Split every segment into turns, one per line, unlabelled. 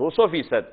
200%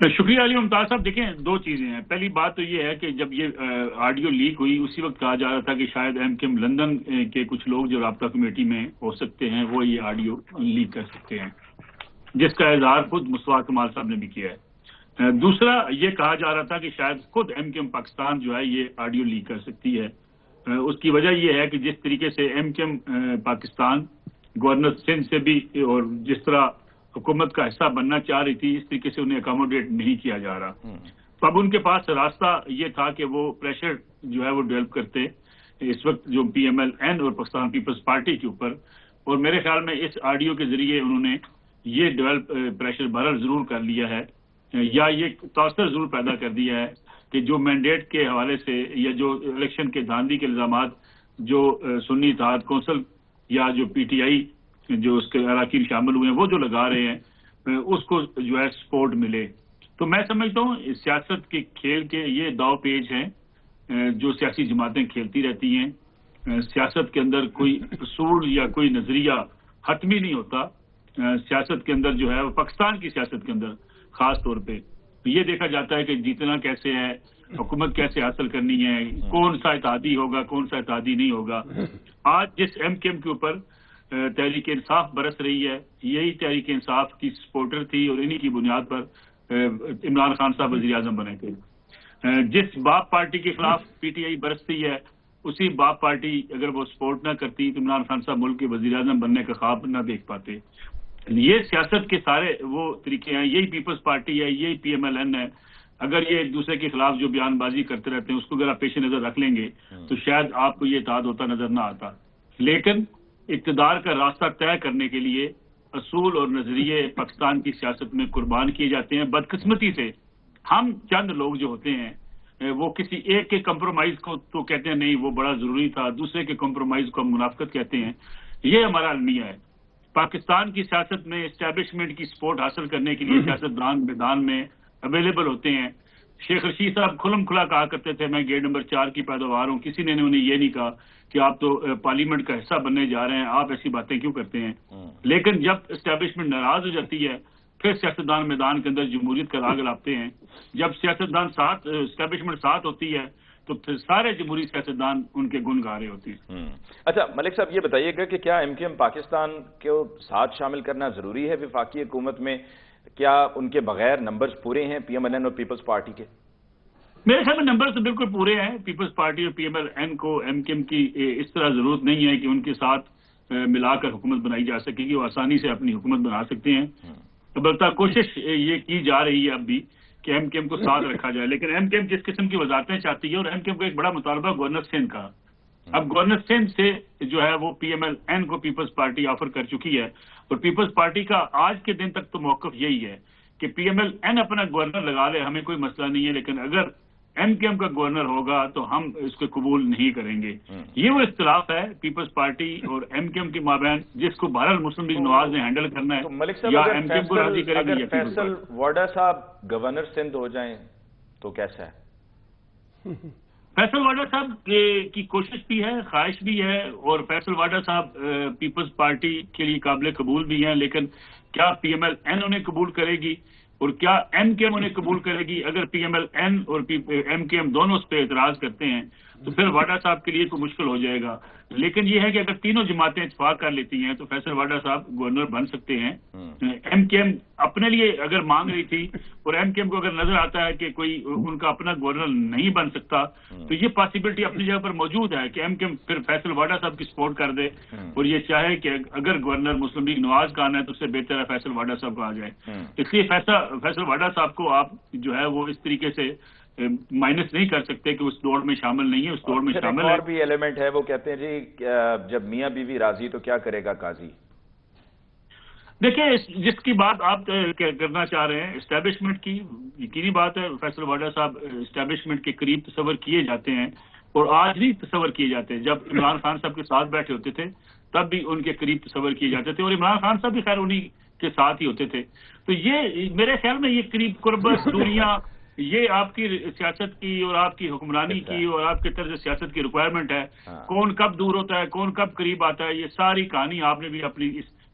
شکریہ علی ممتاز صاحب. دیکھیں دو چیزیں ہیں. پہلی بات تو یہ ہے کہ جب یہ آڈیو لیک ہوئی اسی وقت کہا جا رہا تھا کہ شاید ایم کیو ایم لندن کے کچھ لوگ جو رابطہ کمیٹی میں ہو سکتے ہیں وہ یہ آڈیو لیک کر سکتے ہیں، جس کا اظہار خود مصطفیٰ کمال صاحب نے بھی کیا ہے. دوسرا یہ کہا جا رہا تھا کہ شاید خود ایم کیو ایم پاکستان جو ہے یہ آڈیو لیک کر سکتی ہے. اس کی وجہ یہ ہے کہ جس طریقے سے MQM Pakistan governor Sindh سے بھی اور جس طرح حکومت کا حصہ بننا چاہ رہی تھی، اس طریقے سے انہیں اکاموڈیٹ نہیں کیا جا رہا. تو اب ان کے پاس راستہ یہ تھا کہ وہ پریشر جو ہے وہ ڈیولپ کرتے اس وقت جو پی ایم ایل این اور پاکستان پیپلز پارٹی کے اوپر. اور میرے خیال میں اس آڈیو کے ذریعے انہوں نے یہ ڈیولپ پریشر بہرحال ضرور کر لیا ہے، یا یہ تاثر ضرور پیدا کر دیا ہے کہ جو مینڈیٹ کے حوالے سے یا جو الیکشن کے دھاندلی کے الزامات جو سنی اتحاد کونسل یا جو پی ٹی آئی جو اس کے اراکین شامل ہوئے ہیں وہ جو لگا رہے ہیں اس کو جو ہے سپورٹ ملے. تو میں سمجھتا ہوں سیاست کے کھیل کے یہ داؤ پیچ ہیں جو سیاسی جماعتیں کھیلتی رہتی ہیں. سیاست کے اندر کوئی اصول یا کوئی نظریہ حتمی نہیں ہوتا. سیاست کے اندر جو ہے وہ پاکستان کی سیاست کے اندر خاص طور پہ یہ دیکھا جاتا ہے کہ جیتنا کیسے ہے، حکومت کیسے حاصل کرنی ہے، کون سا اتحادی ہوگا کون سا اتحادی نہیں ہوگا. آج جس ایم کیو ایم کے اوپر تحریک انصاف برس رہی ہے یہی تحریک انصاف کی سپورٹر تھی اور انہی کی بنیاد پر عمران خان صاحب وزیر اعظم بنے تھے. جس باپ پارٹی کے خلاف پی ٹی آئی برستی ہے اسی باپ پارٹی اگر وہ سپورٹ نہ کرتی تو عمران خان صاحب ملک کے وزیر اعظم بننے کا خواب نہ دیکھ پاتے. یہ سیاست کے سارے وہ طریقے ہیں. یہی پیپلز پارٹی ہے، یہی پی ایم ایل این ہے. اگر یہ ایک دوسرے کے خلاف جو بیان بازی کرتے رہتے ہیں اس کو اگر آپ پیش نظر رکھ لیں گے تو شاید آپ کو یہ اتحاد ہوتا نظر نہ آتا. لیکن اقتدار کا راستہ طے کرنے کے لیے اصول اور نظریے پاکستان کی سیاست میں قربان کیے جاتے ہیں. بدقسمتی سے ہم چند لوگ جو ہوتے ہیں وہ کسی ایک کے کمپرومائز کو تو کہتے ہیں نہیں وہ بڑا ضروری تھا، دوسرے کے کمپرومائز کو ہم منافقت کہتے ہیں. یہ ہمارا المیہ ہے. پاکستان کی سیاست میں اسٹیبلشمنٹ کی سپورٹ حاصل کرنے کے لیے سیاستدان میدان میں اویلیبل ہوتے ہیں. شیخ رشید صاحب کھلم کھلا کہا کرتے تھے میں گیٹ نمبر 4 کی پیداوار ہوں. کسی نے انہیں یہ نہیں کہا کہ آپ تو پارلیمنٹ کا حصہ بننے جا رہے ہیں، آپ ایسی باتیں کیوں کرتے ہیں. لیکن جب اسٹیبلشمنٹ ناراض ہو جاتی ہے پھر سیاستدان میدان کے اندر جمہوریت کا راگ لاتے ہیں. جب سیاستدان ساتھ اسٹیبلشمنٹ ساتھ ہوتی ہے تو پھر سارے جمہوری سیاستدان ان کے گن گا رہے ہوتے ہیں.
اچھا ملک صاحب یہ بتائیے گا کہ کیا ایم کیو ایم پاکستان کو ساتھ شامل کرنا ضروری ہے وفاقی حکومت میں؟ کیا ان کے بغیر نمبرز پورے ہیں پی ایم ایل این اور پیپلز پارٹی کے؟
میرے خیال میں نمبر تو بالکل پورے ہیں. پیپلز پارٹی اور پی ایم ایل این کو ایم کیو ایم کی اس طرح ضرورت نہیں ہے کہ ان کے ساتھ ملا کر حکومت بنائی جا سکے گی. وہ آسانی سے اپنی حکومت بنا سکتے ہیں. البتہ کوشش یہ کی جا رہی ہے اب بھی کہ ایم کیو ایم کو ساتھ رکھا جائے. لیکن ایم کیو ایم جس قسم کی وزارتیں چاہتی ہے اور ایم کیو ایم کا ایک بڑا مطالبہ گورنر سندھ کا. اب گورنر سندھ سے جو ہے وہ پی ایم ایل این کو پیپلز پارٹی آفر کر چکی ہے اور پیپلز پارٹی کا آج کے دن تک تو موقف یہی ہے کہ پی ایم ایل این اپنا گورنر لگا لے، ہمیں کوئی مسئلہ نہیں ہے، لیکن اگر ایم کیو ایم کا گورنر ہوگا تو ہم اس کو قبول نہیں کریں گے. یہ وہ اختلاف ہے پیپلز پارٹی اور ایم کیو ایم کے مابین جس کو بہرحال مسلم لیگ نواز نے ہینڈل کرنا ہے.
ملک
یا
صاحب
ایم کیو ایم کو راضی کرے گی یا
فیصل واڈا صاحب گورنر سندھ ہو جائیں تو کیسا ہے؟
فیصل واڈا صاحب کی کوشش بھی ہے، خواہش بھی ہے، اور فیصل واڈا صاحب پیپلز پارٹی کے لیے قابل قبول بھی ہیں. لیکن کیا پی ایم ایل این انہیں قبول کرے گی اور کیا ایم کیو ایم انہیں قبول کرے گی؟ اگر پی ایم ایل این اور ایم کیو ایم دونوں اس پہ اعتراض کرتے ہیں تو پھر واڈا صاحب کے لیے تو مشکل ہو جائے گا. لیکن یہ ہے کہ اگر تینوں جماعتیں اتفاق کر لیتی ہیں تو فیصل واڈا صاحب گورنر بن سکتے ہیں. ایم کیو ایم اپنے لیے اگر مانگ رہی تھی اور ایم کیو ایم کو اگر نظر آتا ہے کہ کوئی ان کا اپنا گورنر نہیں بن سکتا تو یہ پاسبلٹی اپنی جگہ پر موجود ہے کہ ایم کیو ایم پھر فیصل واڈا صاحب کی سپورٹ کر دے اور یہ چاہے کہ اگر گورنر مسلم لیگ نواز کا آنا ہے تو اس سے بہتر ہے فیصل واڈا صاحب کو آ جائے. اس لیے فیصل واڈا صاحب کو آپ جو ہے وہ اس طریقے سے مائنس نہیں کر سکتے کہ اس دوڑ میں شامل نہیں ہے. اس دوڑ میں شامل ہے.
اور بھی ایلیمنٹ ہے، وہ کہتے ہیں جی جب میاں بیوی راضی تو کیا کرے گا قاضی.
دیکھیں جس کی بات آپ کرنا چاہ رہے ہیں اسٹیبلشمنٹ کی، یقینی بات ہے فیصل واڈا صاحب اسٹیبلشمنٹ کے قریب تصور کیے جاتے ہیں اور آج بھی تصور کیے جاتے ہیں. جب عمران خان صاحب کے ساتھ بیٹھے ہوتے تھے تب بھی ان کے قریب تصور کیے جاتے تھے اور عمران خان صاحب بھی خیر انہی کے ساتھ ہی ہوتے تھے. تو یہ میرے خیال میں یہ قریب قربت دوریاں یہ آپ کی سیاست کی اور آپ کی حکمرانی کی اور آپ کے طرز سیاست کی ریکوائرمنٹ ہے. کون کب دور ہوتا ہے، کون کب قریب آتا ہے، یہ ساری کہانی آپ نے بھی اپنی اس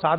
7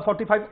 45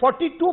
42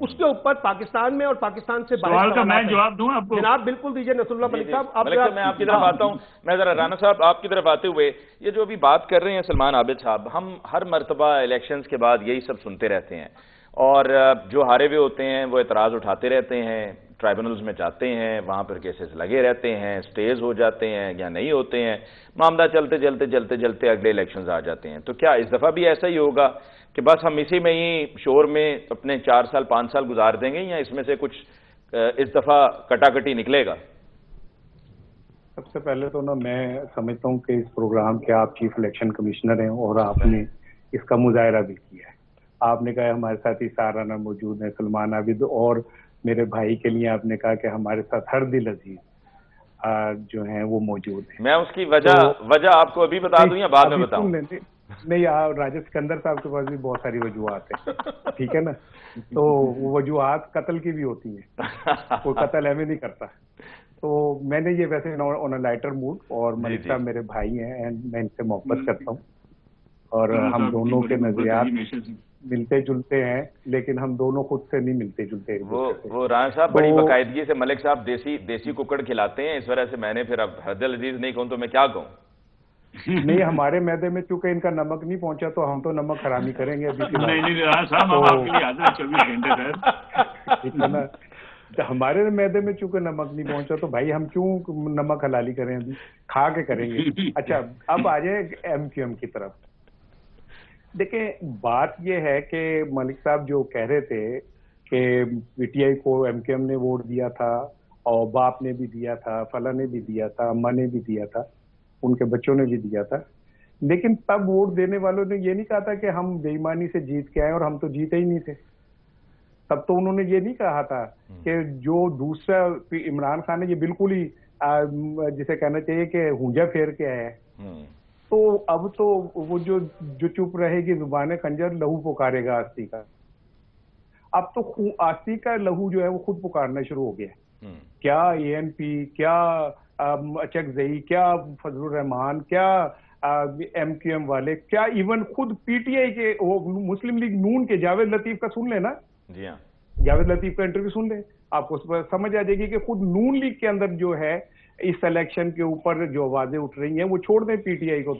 اس کے اوپر پاکستان میں اور پاکستان سے باہر
سوال کا میں جواب دوں آپ کو؟
جناب بالکل دیجیے نصر اللہ ملک صاحب.
ملک صاحب میں آپ کی طرف آتا ہوں. میں ذرا رانا صاحب آپ کی طرف آتے ہوئے یہ جو ابھی بات کر رہے ہیں سلمان عابد صاحب، ہم ہر مرتبہ الیکشنز کے بعد یہی سب سنتے رہتے ہیں اور جو ہارے ہوئے ہوتے ہیں وہ اعتراض اٹھاتے رہتے ہیں، ٹرائبونلز میں جاتے ہیں، وہاں پر کیسز لگے رہتے ہیں، سٹیز ہو جاتے ہیں یا نہیں ہوتے ہیں، معاملہ چلتے چلتے چلتے چلتے اگلے الیکشنز آ جاتے ہیں. تو کیا اس دفعہ بھی ایسا ہی ہوگا کہ بس ہم اسی میں ہی شور میں اپنے 4 سال 5 سال گزار دیں گے، یا اس میں سے کچھ اس دفعہ کٹاکٹی نکلے گا؟
سب سے پہلے تو نا میں سمجھتا ہوں کہ اس پروگرام کے آپ چیف الیکشن کمشنر ہیں اور آپ نے اس کا مظاہرہ بھی کیا ہے. آپ نے کہا ہمارے ساتھ سارانہ موجود ہیں، سلمان عابد، اور میرے بھائی کے لیے آپ نے کہا کہ ہمارے ساتھ ہر دل عزیز جو ہیں وہ موجود ہیں.
میں اس کی وجہ آپ کو ابھی بتا دوں یا بعد میں بتاؤں؟
نہیں، راجہ سکندر صاحب کے پاس بھی بہت ساری وجوہات ہیں، ٹھیک ہے نا. تو وہ وجوہات قتل کی بھی ہوتی ہیں، کوئی قتل ایویں نہیں کرتا. تو میں نے یہ ویسے آن اے لائٹر موڈ، اور ملک صاحب میرے بھائی ہیں، میں ان سے محبت کرتا ہوں اور ہم دونوں کے نظریات ملتے جلتے ہیں، لیکن ہم دونوں خود سے نہیں ملتے جلتے.
وہ رانا صاحب بڑی باقاعدگی سے ملک صاحب دیسی ککڑ کھلاتے ہیں، اس وجہ سے میں نے پھر اب حد العزیز نہیں کہوں تو میں کیا کہوں.
نہیں، ہمارے میدے میں چونکہ ان کا نمک نہیں پہنچا تو ہم تو نمک حرامی کریں گے. ہمارے میدے میں چونکہ نمک نہیں پہنچا تو بھائی ہم کیوں نمک حلالی کریں، ابھی کھا کے کریں گے. اچھا، اب آ جائیں ایم کیو ایم کی طرف. دیکھیں، بات یہ ہے کہ ملک صاحب جو کہہ رہے تھے کہ پی ٹی آئی کو ایم کیو ایم نے ووٹ دیا تھا اور باپ نے بھی دیا تھا، فلاں نے بھی دیا تھا، اماں نے بھی دیا تھا، ان کے بچوں نے بھی دیا تھا، لیکن تب ووٹ دینے والوں نے یہ نہیں کہا تھا کہ ہم بے ایمانی سے جیت کے آئے، اور ہم تو جیتے ہی نہیں تھے. تب تو انہوں نے یہ نہیں کہا تھا کہ جو دوسرا عمران خان ہے یہ بالکل ہی جسے کہنا چاہیے کہ ہونجا پھیر کے آیا ہے. تو اب تو وہ جو چپ رہے گی زبان خنجر، لہو پکارے گا آستی کا. اب تو آستی کا لہو جو ہے وہ خود پکارنا شروع ہو گیا. کیا اے این پی، کیا اچک زئی، کیا فضل الرحمان، کیا ایم کیو ایم والے، کیا ایون خود پی ٹی آئی کے مسلم لیگ نون کے جاوید لطیف کا سن لیں نا.
جی ہاں،
جاوید لطیف کا انٹرویو سن لیں، آپ کو سمجھ آ جائے گی کہ خود نون لیگ کے اندر جو ہے اس الیکشن کے اوپر جو آوازیں اٹھ رہی ہیں وہ چھوڑ دیں پی ٹی آئی کو.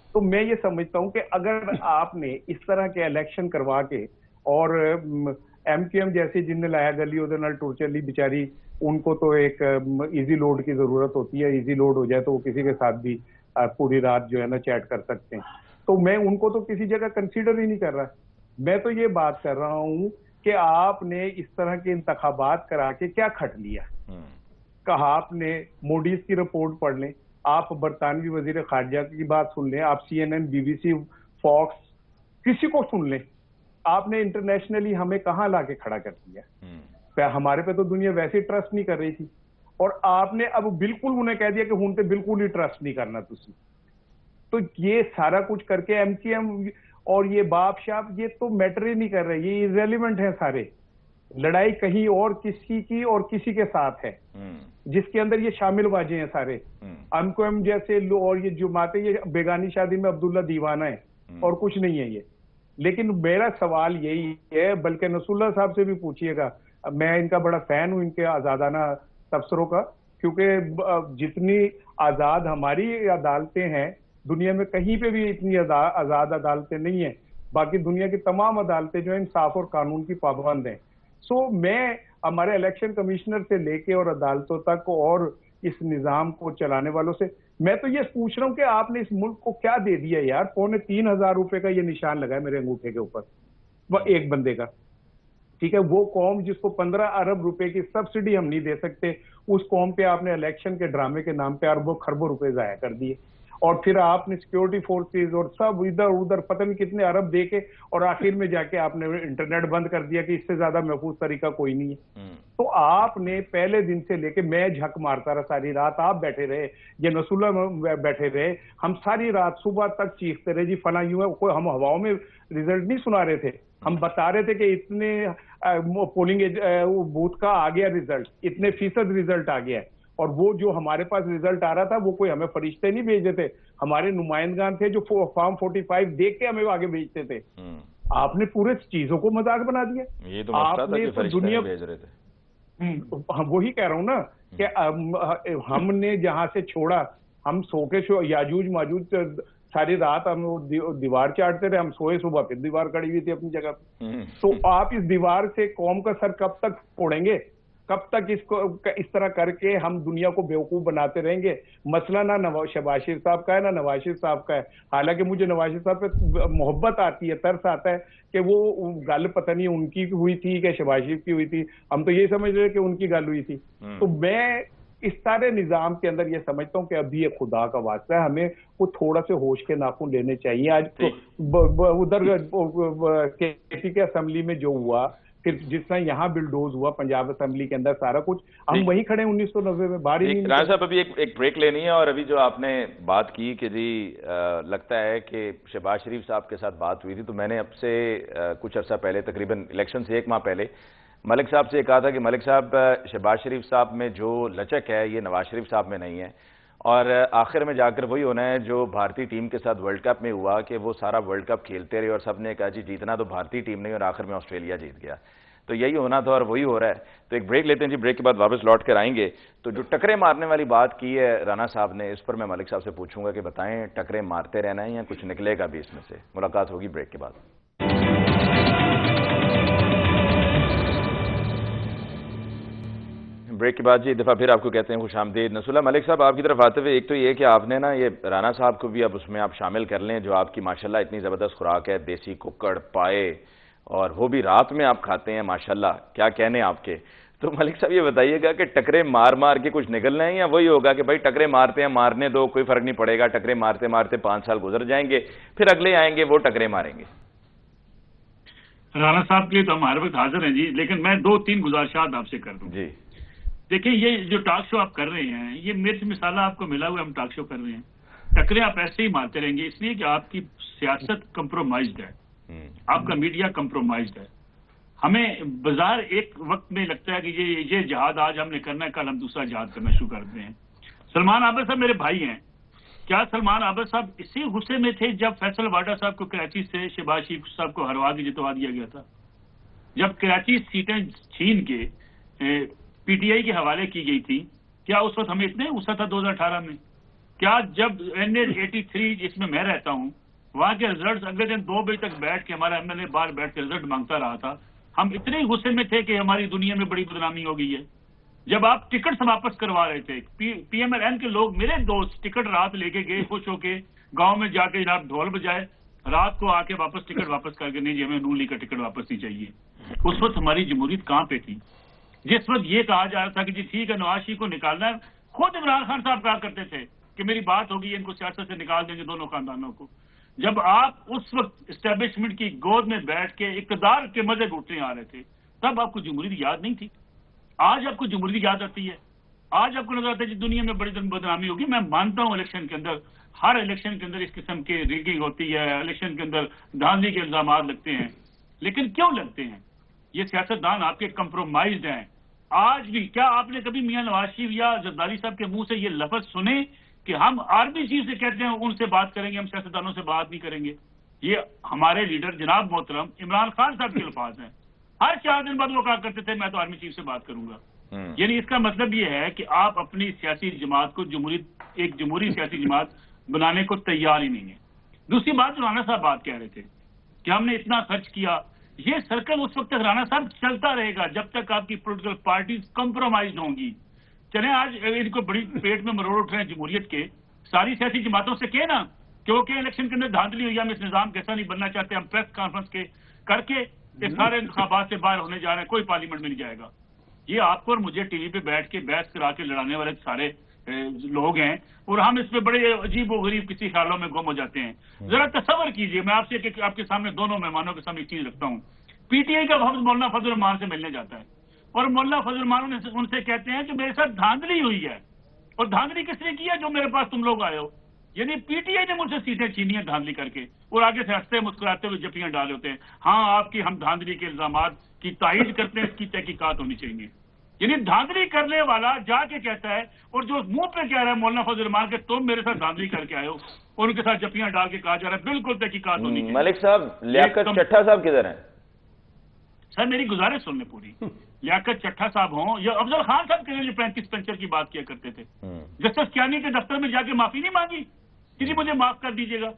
تو میں یہ سمجھتا ہوں کہ اگر آپ نے اس طرح کے الیکشن کروا کے، اور ایم کیو ایم جیسی جن نے لایا گلی ادھر نال ٹور چلی بیچاری، ان کو تو ایک ایزی لوڈ کی ضرورت ہوتی ہے. ایزی لوڈ ہو جائے تو وہ کسی کے ساتھ بھی پوری رات جو ہے نا چیٹ کر سکتے ہیں. تو میں ان کو تو کسی جگہ کنسیڈر ہی نہیں کر رہا. میں تو یہ بات کر رہا ہوں کہ آپ نے اس طرح کے انتخابات کرا کے کیا کھٹ لیا. کہا آپ نے موڈیز کی رپورٹ پڑھ لیں، آپ برطانوی وزیر خارجہ کی بات سن لیں، آپ C N N, B B C, Fox, کسی کو سن لیں. آپ نے انٹرنیشنلی ہمیں کہاں لا کے کھڑا کر دیا. ہمارے پہ تو دنیا ویسے ہی ٹرسٹ نہیں کر رہی تھی، اور آپ نے اب بالکل انہیں کہہ دیا کہ ہن پہ بالکل ہی ٹرسٹ نہیں کرنا تسی. تو یہ سارا کچھ کر کے ایم کیو ایم اور یہ باپ شاپ یہ تو میٹر ہی نہیں کر رہے، یہ irrelevant ہیں سارے. لڑائی کہیں اور کسی کی اور کسی کے ساتھ ہے جس کے اندر یہ شامل واجے ہیں سارے. ایم کیو ایم جیسے اور یہ جماعتیں یہ بیگانی شادی میں عبداللہ دیوانہ ہے اور کچھ نہیں ہے یہ. لیکن میرا سوال یہی ہے، بلکہ نصر اللہ صاحب سے بھی پوچھیے گا، میں ان کا بڑا فین ہوں ان کے آزادانہ تبصروں کا، کیونکہ جتنی آزاد ہماری عدالتیں ہیں دنیا میں کہیں پہ بھی اتنی آزاد عدالتیں نہیں ہیں. باقی دنیا کی تمام عدالتیں جو ہیں انصاف اور قانون کی پابند ہیں. میں ہمارے الیکشن کمشنر سے لے کے اور عدالتوں تک اور اس نظام کو چلانے والوں سے میں تو یہ پوچھ رہا ہوں کہ آپ نے اس ملک کو کیا دے دیا یار. 3,500 روپے کا یہ نشان لگا ہے میرے انگوٹھے کے اوپر، وہ ایک بندے کا، ٹھیک ہے. وہ قوم جس کو 15 ارب روپے کی سبسڈی ہم نہیں دے سکتے، اس قوم پہ آپ نے الیکشن کے ڈرامے کے نام پہ اربوں خربوں روپے ضائع کر دیے. اور پھر آپ نے سیکیورٹی فورسز اور سب ادھر ادھر پتہ نہیں کتنے ارب دے کے، اور آخر میں جا کے آپ نے انٹرنیٹ بند کر دیا کہ اس سے زیادہ محفوظ طریقہ کوئی نہیں ہے. تو آپ نے پہلے دن سے لے کے میں جھک مارتا رہا ساری رات، آپ بیٹھے رہے، یہ نصر اللہ بیٹھے رہے، ہم ساری رات صبح تک چیختے رہے جی فلاں یوں ہے. کوئی ہم ہواؤں میں ریزلٹ نہیں سنا رہے تھے، ہم بتا رہے تھے کہ اتنے پولنگ بوتھ کا آ گیا ریزلٹ، اتنے فیصد ریزلٹ آ گیا ہے. اور وہ جو ہمارے پاس ریزلٹ آ رہا تھا وہ کوئی ہمیں فرشتے نہیں بھیجتے تھے، ہمارے نمائندگان تھے جو فارم 45 دیکھ کے ہمیں آگے بھیجتے تھے. آپ نے پورے چیزوں کو مذاق بنا دیا.
یہ تو مسئلہ تھا کہ فرشتے بھیج رہے تھے.
وہی کہہ رہا ہوں نا کہ ہم نے جہاں سے چھوڑا, ہم سو کے یاجوج ماجوج ساری رات ہم دیوار چاٹتے رہے, ہم سوئے, صبح پھر دیوار کھڑی ہوئی تھی اپنی جگہ پہ. تو آپ اس دیوار سے قوم کا سر کب تک پھوڑیں گے؟ کب تک اس طرح کر کے ہم دنیا کو بیوقوف بناتے رہیں گے؟ مسئلہ نہ شہباز شریف صاحب کا ہے نہ نواز شریف صاحب کا ہے. حالانکہ مجھے نواز شریف صاحب پہ محبت آتی ہے, ترس آتا ہے کہ وہ گل پتہ نہیں ان کی ہوئی تھی کہ شہباز شریف کی ہوئی تھی, ہم تو یہ سمجھ رہے کہ ان کی گل ہوئی تھی. تو میں اس سارے نظام کے اندر یہ سمجھتا ہوں کہ ابھی ایک خدا کا واسطہ ہے, ہمیں وہ تھوڑا سے ہوش کے ناخن لینے چاہیے. آج ادھر کے اسمبلی میں جو ہوا, پھر جس طرح یہاں بلڈوز ہوا پنجاب اسمبلی کے اندر, سارا کچھ ہم وہیں کھڑے 1990 میں باہر ہی نہیں.
رانا صاحب ابھی ایک بریک لینی ہے, اور ابھی جو آپ نے بات کی کہ جی لگتا ہے کہ شہباز شریف صاحب کے ساتھ بات ہوئی تھی, تو میں نے اب سے کچھ عرصہ پہلے, تقریباً الیکشن سے 1 ماہ پہلے, ملک صاحب سے یہ کہا تھا کہ ملک صاحب شہباز شریف صاحب میں جو لچک ہے یہ نواز شریف صاحب میں نہیں ہے, اور آخر میں جا کر وہی ہونا ہے جو بھارتی ٹیم کے ساتھ ورلڈ کپ میں ہوا کہ وہ سارا ورلڈ کپ کھیلتے رہے اور سب نے کہا جی جیتنا تو بھارتی ٹیم نہیں, اور آخر میں آسٹریلیا جیت گیا. تو یہی ہونا تھا اور وہی ہو رہا ہے. تو ایک بریک لیتے ہیں جی, بریک کے بعد واپس لوٹ کر آئیں گے. تو جو ٹکرے مارنے والی بات کی ہے رانا صاحب نے, اس پر میں ملک صاحب سے پوچھوں گا کہ بتائیں ٹکرے مارتے رہنا ہے یا کچھ نکلے گا بھی اس میں سے؟ ملاقات ہوگی بریک کے بعد. بریک کے بعد جی دفعہ پھر آپ کو کہتے ہیں خوش آمدید. نصر اللہ ملک صاحب, آپ کی طرف آتے ہوئے ایک تو یہ کہ آپ نے نا یہ رانا صاحب کو بھی اب اس میں آپ شامل کر لیں, جو آپ کی ماشاءاللہ اتنی زبردست خوراک ہے, دیسی ککڑ پائے, اور وہ بھی رات میں آپ کھاتے ہیں ماشاءاللہ, کیا کہنے آپ کے. تو ملک صاحب یہ بتائیے گا کہ ٹکرے مار مار کے کچھ نکلنا ہے, یا وہی ہوگا کہ بھائی ٹکرے مارتے ہیں مارنے دو, کوئی فرق نہیں پڑے گا, ٹکرے مارتے مارتے 5 سال گزر جائیں گے, پھر اگلے آئیں گے وہ ٹکرے ماریں گے؟
رانا صاحب کے لیے تو ہمارے وقت حاضر ہیں جی, لیکن میں 2-3 گزارشات آپ سے کر دوں.
جی
دیکھیں, یہ جو ٹاک شو آپ کر رہے ہیں, یہ مرچ مسالہ آپ کو ملا ہوا ہے, ہم ٹاک شو کر رہے ہیں. ٹکرے آپ ایسے ہی مارتے رہیں گے, اس لیے کہ آپ کی سیاست کمپرومائزڈ ہے, آپ کا میڈیا کمپرومائزڈ ہے. ہمیں بظاہر ایک وقت میں لگتا ہے کہ یہ جہاد آج ہم نے کرنا ہے, کل ہم دوسرا جہاد کرنا شروع کرتے ہیں. سلمان عابد صاحب میرے بھائی ہیں. کیا سلمان عابد صاحب اسی غصے میں تھے جب فیصل واڈا صاحب کو کراچی سے شہباز شریف صاحب کو ہروا کے جتوا دیا گیا تھا؟ جب کراچی سیٹیں چھین کے پی ٹی آئی کے حوالے کی گئی تھی, کیا اس وقت ہمیں اتنے غصہ تھا 2018 میں؟ کیا جب NH-83 جس میں میں رہتا ہوں, وہاں کے رزلٹس اگلے دن 2 بجے تک بیٹھ کے ہمارا MLA باہر بیٹھ کے رزلٹ مانگتا رہا تھا, ہم اتنے غصے میں تھے کہ ہماری دنیا میں بڑی بدنامی ہو گئی ہے؟ جب آپ ٹکٹ واپس کروا رہے تھے, PMLN کے لوگ, میرے دوست ٹکٹ رات لے کے گئے خوش ہو کے, گاؤں میں جا کے جناب ڈھول بجائے, رات کو آ کے واپس ٹکٹ واپس کر کے, نہیں جی ہمیں نون لیگ کا ٹکٹ واپس نہیں چاہیے. اس وقت ہماری جمہوریت کہاں پہ تھی؟ جس وقت یہ کہا جا رہا تھا کہ جی ٹھیک ہے نواز شریف کو نکالنا ہے, خود عمران خان صاحب کہا کرتے تھے کہ میری بات ہوگی, ان کو سیاست سے نکال دیں گے دونوں خاندانوں کو. جب آپ اس وقت اسٹیبلشمنٹ کی گود میں بیٹھ کے اقتدار کے مزے لوٹنے آ رہے تھے, تب آپ کو جمہوریت یاد نہیں تھی. آج آپ کو جمہوریت یاد آتی ہے, آج آپ کو نظر آتا ہے کہ دنیا میں بڑی بدنامی ہوگی. میں مانتا ہوں الیکشن کے اندر, ہر الیکشن کے اندر اس قسم کے ریگنگ ہوتی ہے, الیکشن کے اندر دھاندلی کے الزامات لگتے ہیں, لیکن کیوں لگتے ہیں؟ یہ سیاستدان آپ کے کمپرومائزڈ ہیں. آج بھی کیا آپ نے کبھی میاں نواز شریف یا زرداری صاحب کے منہ سے یہ لفظ سنے کہ ہم آرمی چیف سے کہتے ہیں ان سے بات کریں گے, ہم سیاستدانوں سے بات نہیں کریں گے؟ یہ ہمارے لیڈر جناب محترم عمران خان صاحب کے الفاظ ہیں. ہر 4 دن بعد وہ کہا کرتے تھے میں تو آرمی چیف سے بات کروں گا. یعنی اس کا مطلب یہ ہے کہ آپ اپنی سیاسی جماعت کو ایک جمہوری سیاسی جماعت بنانے کو تیار ہی نہیں ہے. دوسری بات, رانا صاحب بات کہہ رہے تھے کہ ہم نے اتنا خرچ کیا, یہ سرکل اس وقت تک رانا صاحب چلتا رہے گا جب تک آپ کی پولیٹیکل پارٹیز کمپرومائزڈ ہوں گی. چلیں آج ان کو بڑی پیٹ میں مروڑ اٹھ رہے ہیں جمہوریت کے, ساری سیاسی جماعتوں سے کہنا کیونکہ الیکشن کے اندر دھاندلی ہوئی, ہم اس نظام کیسا نہیں بننا چاہتے, ہم پریس کانفرنس کے کر کے اس سارے انتخابات سے باہر ہونے جا رہے ہیں, کوئی پارلیمنٹ میں نہیں جائے گا. یہ آپ کو اور مجھے ٹی وی پہ بیٹھ کے بحث کرا کے لڑانے والے سارے لوگ ہیں, اور ہم اس پہ بڑے عجیب و غریب کسی خیالوں میں گم ہو جاتے ہیں. ذرا تصور کیجئے, میں آپ سے آپ کے سامنے دونوں مہمانوں کے سامنے ایک چیز رکھتا ہوں. پی ٹی آئی کا وفد مولانا فضل الرحمان سے ملنے جاتا ہے, اور مولانا فضل الرحمان ان سے کہتے ہیں کہ میرے ساتھ دھاندلی ہوئی ہے, اور دھاندلی کس نے کی ہے؟ جو میرے پاس تم لوگ آئے ہو. یعنی پی ٹی آئی نے مجھ سے سیٹیں چھینی ہیں دھاندلی کر کے, اور آگے سے ہنستے مسکراتے ہوئے جفیاں ڈالے ہوتے ہیں, ہاں آپ کی ہم دھاندلی کے الزامات کی تائید کرتے ہیں, اس کی تحقیقات ہونی چاہیے. یعنی دھاندلی کرنے والا جا کے کہتا ہے، اور جو منہ پہ کہہ رہا ہے مولانا فضل الرحمان کہ تم میرے ساتھ دھاندلی کر کے آئے ہو، ان کے ساتھ جپیاں ڈال کے کہا جا رہا ہے بالکل تحقیقات ہونی چاہیے۔
ملک صاحب، لیاقت چٹھا صاحب کدھر ہیں؟
سر میری گزارش سن لیں پوری۔ لیاقت چٹھا صاحب ہوں یا افضل خان صاحب کے لیے جو 35 پنچر کی بات کیا کرتے تھے، جسٹس کیانی کے دفتر میں جا کے معافی نہیں مانگی کہ جی مجھے معاف کر دیجیے گا۔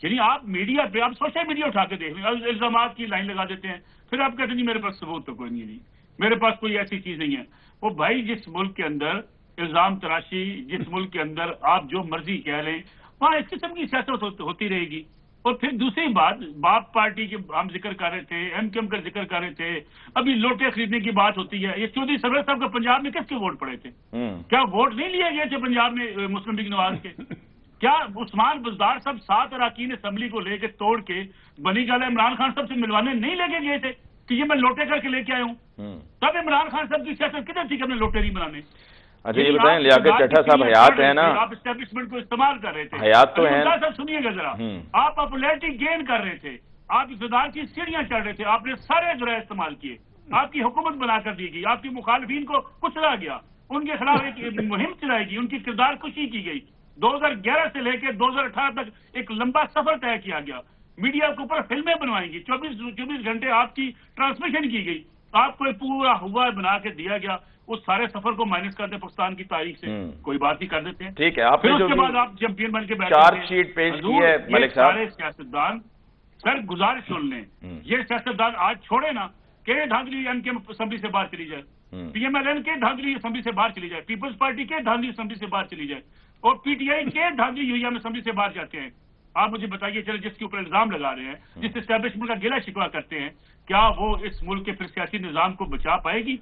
یعنی آپ میڈیا پہ، آپ سوشل میڈیا اٹھا کے دیکھ لیں، الزامات کی لائن لگا دیتے ہیں، پھر آپ کہتے ہیں جی میرے پاس ثبوت تو کوئی نہیں، میرے پاس کوئی ایسی چیز نہیں ہے۔ وہ بھائی جس ملک کے اندر الزام تراشی، جس ملک کے اندر آپ جو مرضی کہہ لیں، وہاں اس قسم کی سیاست ہوتی رہے گی۔ اور پھر دوسری بات، باپ پارٹی کے ہم ذکر کر رہے تھے، ایم کیو ایم کا ذکر کر رہے تھے، ابھی لوٹے خریدنے کی بات ہوتی ہے۔ یہ چودھری سرور صاحب کا پنجاب میں کس کے ووٹ پڑے تھے؟ کیا ووٹ نہیں لیے گئے تھے پنجاب میں مسلم لیگ نواز کے؟ کیا عثمان بزدار صاحب 7 اراکین اسمبلی کو لے کے توڑ کے بنی گالہ عمران خان صاحب سے ملوانے نہیں لے کے گئے تھے کہ یہ میں لوٹے کر کے لے کے آیا ہوں؟ تب عمران خان صاحب کی سیاست کدھر تھی کہ ہم نے لوٹے نہیں بنانے؟
اچھا یہ بتائیں، لیاقت چٹھا صاحب حیات ہے نا؟
آپ اسٹیبلشمنٹ کو استعمال کر رہے تھے،
حیات تو ہیں
صاحب سنیے گا ذرا، آپ پاپولیرٹی گین کر رہے تھے، آپ اقتدار کی سیڑھیاں چڑھ رہے تھے، آپ نے سارے ذرائع استعمال کیے، آپ کی حکومت بنا کر دی گئی، آپ کی مخالفین کو کچلا گیا، ان کے خلاف ایک مہم چلائی گئی، ان کی کردار کشی کی گئی، 2011 سے لے کے 2018 تک ایک لمبا سفر طے کیا گیا، میڈیا کے اوپر فلمیں بنوائی گئی، 24 گھنٹے آپ کی ٹرانسمیشن کی گئی، آپ کو پورا ہوا بنا کے دیا گیا، اس سارے سفر کو مائنس کرتے پاکستان کی تاریخ سے کوئی بات ہی کر دیتے ہیں۔
ٹھیک ہے، آپ
پھر اس کے بعد آپ چیمپئن بن کے بیٹھے
چارج شیٹ پیش کی ہے ملک صاحب۔
سارے سیاستدان سر گزارش سن لیں، یہ سیاستدان آج چھوڑے نا کہ دھاندلی ایم کے اسمبلی سے باہر چلی جائے، پی ایم ایل این کے دھاندلی اسمبلی سے باہر چلی جائے، پیپلز پارٹی کے دھاندلی اسمبلی سے باہر چلی جائے، اور پی ٹی آئی کے دھاندلی یو ایم اسمبلی سے باہر جاتے ہیں۔ آپ مجھے بتائیے چلے جس کے اوپر الزام لگا رہے ہیں، جس اسٹیبلشمنٹ کا گلہ شکوہ کرتے ہیں، کیا وہ اس ملک کے پھر سیاسی نظام کو بچا پائے گی؟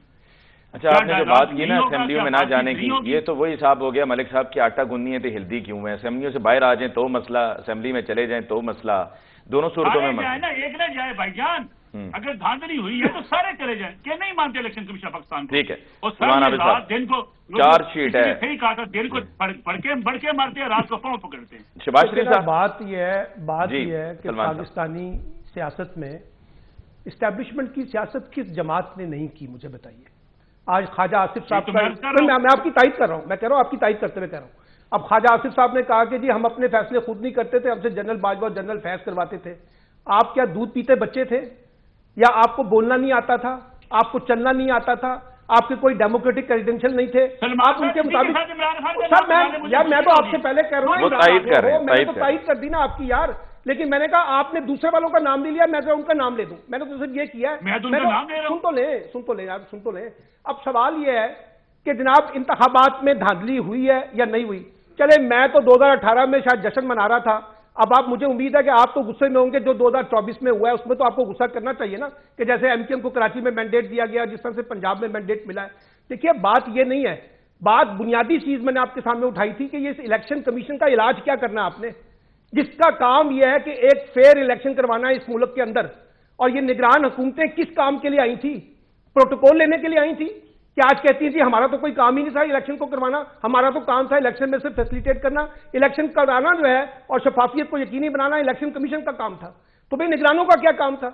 اچھا آپ نے جو بات کی نا اسمبلیوں میں نہ جانے کی، یہ تو وہی حساب ہو گیا ملک صاحب کی آٹا گننی ہے تو ہلدی کیوں ہے؟ اسمبلیوں سے باہر آ جائیں تو مسئلہ، اسمبلی میں چلے جائیں تو مسئلہ، دونوں صورتوں میں مسئلہ
نا، ایک نہ جائے بھائی جان۔ اگر دھاندلی ہوئی ہے تو سارے چلے جائیں، کہ نہیں مانتے الیکشن کمیشن پاکستان کو؟
ٹھیک ہے،
اور دن کو
چارج شیٹ ہے،
صحیح کہا تھا، دن کو بڑھ کے مارتے ہیں، رات کو پاؤں پکڑتے ہیں۔
شباز شریف صاحب،
بات یہ ہے کہ پاکستانی سیاست میں اسٹیبلشمنٹ کی سیاست کس جماعت نے نہیں کی، مجھے بتائیے۔ آج خواجہ آصف صاحب میں آپ کی تائید کر رہا ہوں، میں کہہ رہا ہوں آپ کی تائید کرتے ہوئے کہہ رہا ہوں، اب خواجہ آصف صاحب نے کہا کہ جی ہم اپنے فیصلے خود نہیں کرتے تھے، ہم سے جنرل باجوہ اور جنرل فیض کرواتے تھے۔ آپ کیا دودھ پیتے بچے تھے؟ یا آپ کو بولنا نہیں آتا تھا؟ آپ کو چلنا نہیں آتا تھا؟ آپ کے کوئی ڈیموکریٹک کریڈینشل نہیں تھے؟ آپ ان کے مطابق سر میں تو آپ سے پہلے کہہ رہا ہوں، میں نے تو تائید کر دی نا آپ کی یار، لیکن میں نے کہا آپ نے دوسرے والوں کا نام نہیں لیا، میں ان کا نام لے دوں، میں نے تو صرف یہ کیا ہے۔ سن تو لیں اب سوال یہ ہے کہ جناب انتخابات میں دھاندلی ہوئی ہے یا نہیں ہوئی؟ چلے میں تو 2018 میں شاید جشن منا رہا تھا، اب آپ مجھے امید ہے کہ آپ تو غصے میں ہوں گے، جو 2024 میں ہوا ہے اس میں تو آپ کو غصہ کرنا چاہیے نا، کہ جیسے ایم کیو ایم کو کراچی میں مینڈیٹ دیا گیا، جس طرح سے پنجاب میں مینڈیٹ ملا ہے۔ دیکھیے بات یہ نہیں ہے، بات بنیادی چیز میں نے آپ کے سامنے اٹھائی تھی کہ یہ الیکشن کمیشن کا علاج کیا کرنا آپ نے، جس کا کام یہ ہے کہ ایک فیئر الیکشن کروانا ہے اس ملک کے اندر، اور یہ نگران حکومتیں کس کام کے لیے آئی تھی؟ پروٹوکول لینے کے لیے آئی تھی کہ آج کہتی تھی ہمارا تو کوئی کام ہی نہیں تھا الیکشن کو کروانا، ہمارا تو کام تھا الیکشن میں سے فیسیلیٹیٹ کرنا، الیکشن کرانا جو ہے اور شفافیت کو یقینی بنانا الیکشن کمیشن کا کام تھا۔ تو بھئی نگرانوں کا کیا کام تھا؟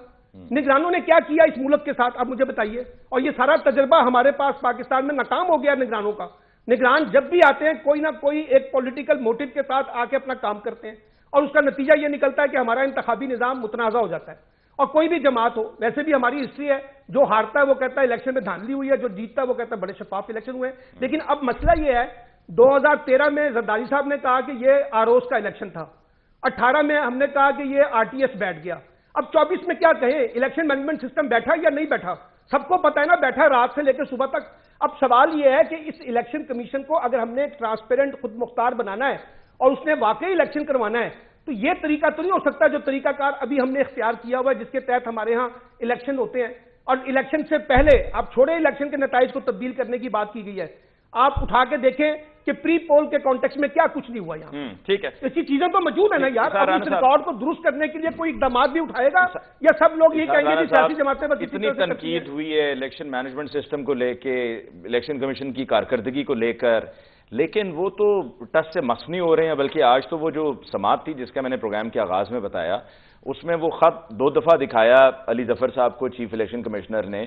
نگرانوں نے کیا کیا اس ملک کے ساتھ آپ مجھے بتائیے؟ اور یہ سارا تجربہ ہمارے پاس پاکستان میں ناکام ہو گیا نگرانوں کا۔ نگران جب بھی آتے ہیں کوئی نہ کوئی ایک پولیٹیکل موٹیو کے ساتھ آ کے اپنا کام کرتے ہیں، اور اس کا نتیجہ یہ نکلتا ہے کہ ہمارا انتخابی نظام متنازع ہو جاتا ہے۔ اور کوئی بھی جماعت ہو، ویسے بھی ہماری ہسٹری ہے، جو ہارتا ہے وہ کہتا ہے الیکشن میں دھاندلی ہوئی ہے، جو جیتتا ہے وہ کہتا ہے بڑے شفاف الیکشن ہوئے ہیں۔ لیکن اب مسئلہ یہ ہے، 2013 میں زرداری صاحب نے کہا کہ یہ آروز کا الیکشن تھا، 18 میں ہم نے کہا کہ یہ آر ٹی ایس بیٹھ گیا، اب 24 میں کیا کہیں؟ الیکشن مینجمنٹ سسٹم بیٹھا یا نہیں بیٹھا؟ سب کو پتہ ہے نا، بیٹھا رات سے لے کے صبح تک۔ اب سوال یہ ہے کہ اس الیکشن کمیشن کو اگر ہم نے ٹرانسپیرنٹ خود مختار بنانا ہے اور اس نے واقعی الیکشن کروانا ہے، تو یہ طریقہ تو نہیں ہو سکتا جو طریقہ کار ابھی ہم نے اختیار کیا ہوا ہے، جس کے تحت ہمارے ہاں الیکشن ہوتے ہیں، اور الیکشن سے پہلے آپ چھوڑے الیکشن کے نتائج کو تبدیل کرنے کی بات کی گئی ہے۔ آپ اٹھا کے دیکھیں کہ پری پول کے کانٹیکسٹ میں کیا کچھ نہیں ہوا یہاں۔
ٹھیک ہے،
ایسی چیزیں تو موجود ہیں نا یار، اب اس ریکارڈ کو درست کرنے کے لیے کوئی اقدامات بھی اٹھائے گا یا سب لوگ یہ کہیں گے کہ سیاسی جماعتیں بس
اتنی تنقید ہوئی ہے الیکشن مینجمنٹ سسٹم کو لے کے، الیکشن کمیشن کی کارکردگی کو لے کر، لیکن وہ تو ٹس سے مس نہیں ہو رہے ہیں، بلکہ آج تو وہ جو سماعت تھی جس کا میں نے پروگرام کے آغاز میں بتایا، اس میں وہ خط 2 دفعہ دکھایا علی ظفر صاحب کو چیف الیکشن کمشنر نے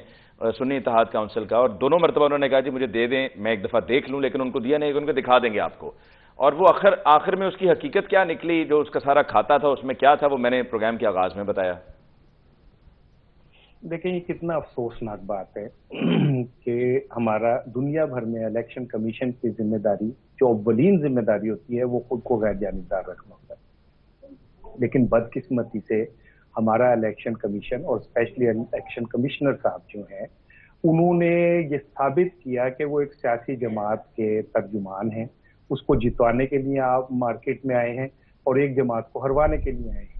سنی اتحاد کونسل کا، اور دونوں مرتبہ انہوں نے کہا جی مجھے دے دیں، میں ایک دفعہ دیکھ لوں، لیکن ان کو دیا نہیں کہ ان کو دکھا دیں گے آپ کو. اور وہ آخر میں اس کی حقیقت کیا نکلی، جو اس کا سارا کھاتا تھا اس میں کیا تھا، وہ میں نے پروگرام کے آغاز میں بتایا.
دیکھیں یہ کتنا افسوسناک بات ہے کہ ہمارا دنیا بھر میں الیکشن کمیشن کی ذمہ داری جو اولین ذمہ داری ہوتی ہے وہ خود کو غیر جانبدار رکھنا ہوتا ہے، لیکن بدقسمتی سے ہمارا الیکشن کمیشن اور اسپیشلی الیکشن کمشنر صاحب جو ہیں انہوں نے یہ ثابت کیا کہ وہ ایک سیاسی جماعت کے ترجمان ہیں، اس کو جتوانے کے لیے آپ مارکیٹ میں آئے ہیں اور ایک جماعت کو ہروانے کے لیے آئے ہیں.